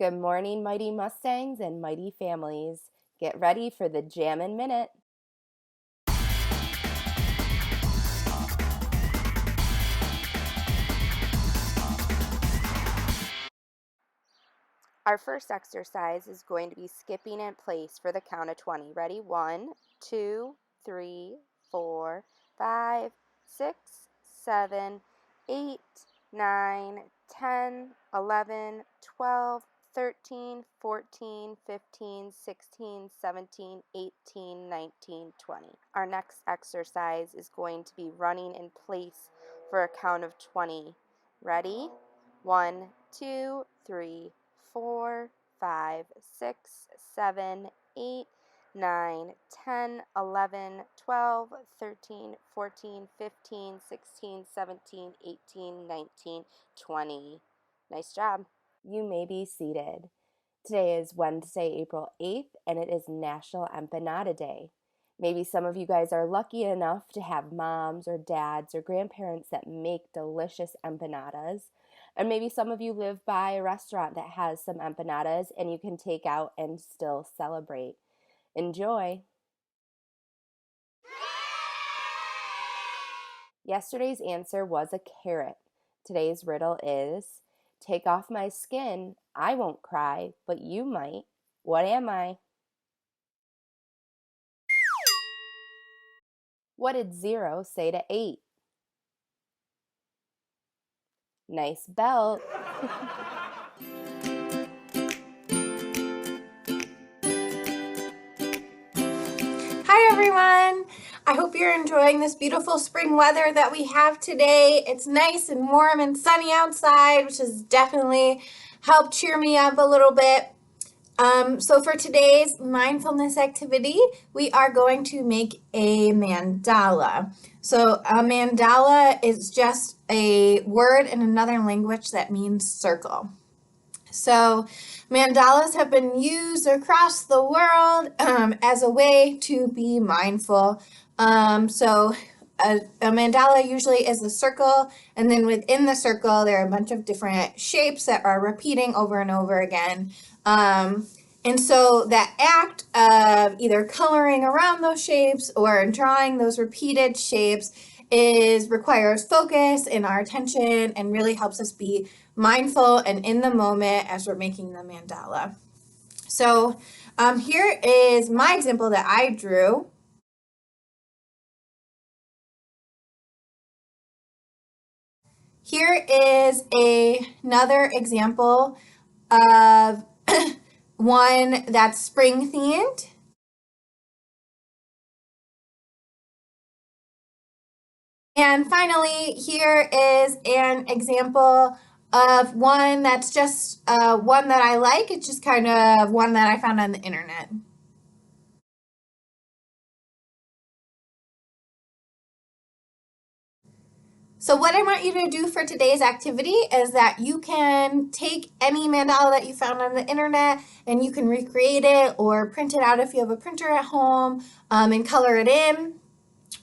Good morning, mighty Mustangs and mighty families. Get ready for the Jammin' Minute. Our first exercise is going to be skipping in place for the count of 20. Ready? 1, 2, 3, 4, 5, 6, 7, 8, 9, 10, 11, 12, 13, 14, 15, 16, 17, 18, 19, 20. Our next exercise is going to be running in place for a count of 20. Ready? 1, 2, 3, 4, 5, 6, 7, 8, 9, 10, 11, 12, 13, 14, 15, 16, 17, 18, 19, 20. Nice job. You may be seated. Today is Wednesday, April 8th, and it is National Empanada Day. Maybe some of you guys are lucky enough to have moms or dads or grandparents that make delicious empanadas. And maybe some of you live by a restaurant that has some empanadas and you can take out and still celebrate. Enjoy! Yesterday's answer was a carrot. Today's riddle is, take off my skin, I won't cry, but you might. What am I? What did 0 say to 8? Nice belt. Hi everyone! I hope you're enjoying this beautiful spring weather that we have today. It's nice and warm and sunny outside, which has definitely helped cheer me up a little bit. So for today's mindfulness activity, we are going to make a mandala. So a mandala is just a word in another language that means circle. So mandalas have been used across the world as a way to be mindful. So a mandala usually is a circle, and then within the circle there are a bunch of different shapes that are repeating over and over again. And so that act of either coloring around those shapes or drawing those repeated shapes requires focus and our attention and really helps us be mindful and in the moment as we're making the mandala. So here is my example that I drew. Here is another example of one that's spring themed. And finally, here is an example of one that's just one that I like. It's just kind of one that I found on the internet. So what I want you to do for today's activity is that you can take any mandala that you found on the internet and you can recreate it or print it out if you have a printer at home and color it in,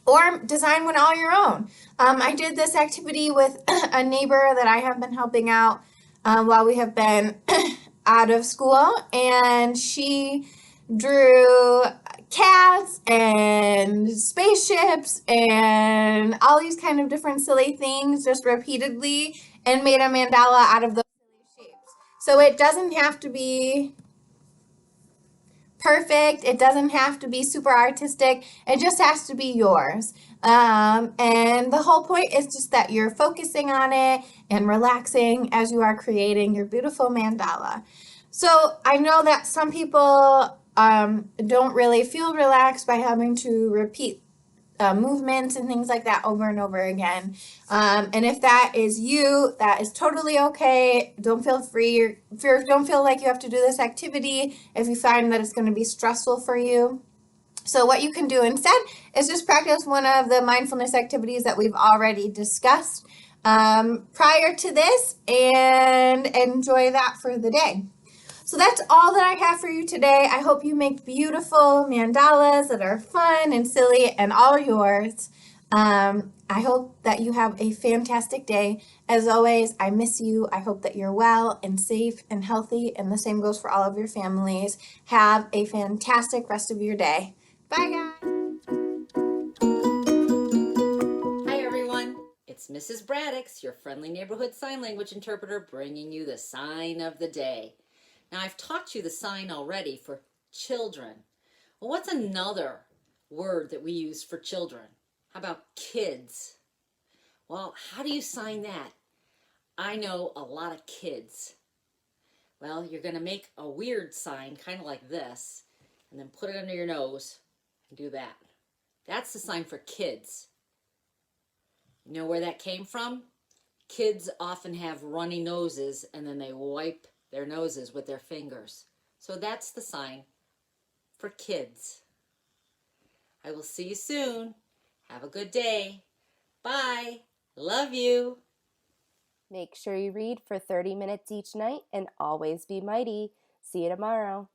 or design one all your own. I did this activity with a neighbor that I have been helping out while we have been out of school, and she drew cats and spaceships and all these kind of different silly things just repeatedly and made a mandala out of those silly shapes. So it doesn't have to be perfect. It doesn't have to be super artistic. It just has to be yours. And the whole point is just that you're focusing on it and relaxing as you are creating your beautiful mandala. So I know that some people don't really feel relaxed by having to repeat movements and things like that over and over again. And if that is you, that is totally okay. Don't feel like you have to do this activity if you find that it's going to be stressful for you. So what you can do instead is just practice one of the mindfulness activities that we've already discussed prior to this and enjoy that for the day. So that's all that I have for you today. I hope you make beautiful mandalas that are fun and silly and all yours. I hope that you have a fantastic day. As always, I miss you. I hope that you're well and safe and healthy, and the same goes for all of your families. Have a fantastic rest of your day. Bye, guys. Hi everyone, it's Mrs. Braddix, your friendly neighborhood sign language interpreter, bringing you the sign of the day. Now I've taught you the sign already for children. Well, what's another word that we use for children? How about kids? Well, how do you sign that? I know a lot of kids. Well, you're going to make a weird sign, kind of like this, and then put it under your nose and do that. That's the sign for kids. You know where that came from? Kids often have runny noses and then they wipe their noses with their fingers. So that's the sign for kids. I will see you soon. Have a good day. Bye. Love you. Make sure you read for 30 minutes each night and always be mighty. See you tomorrow.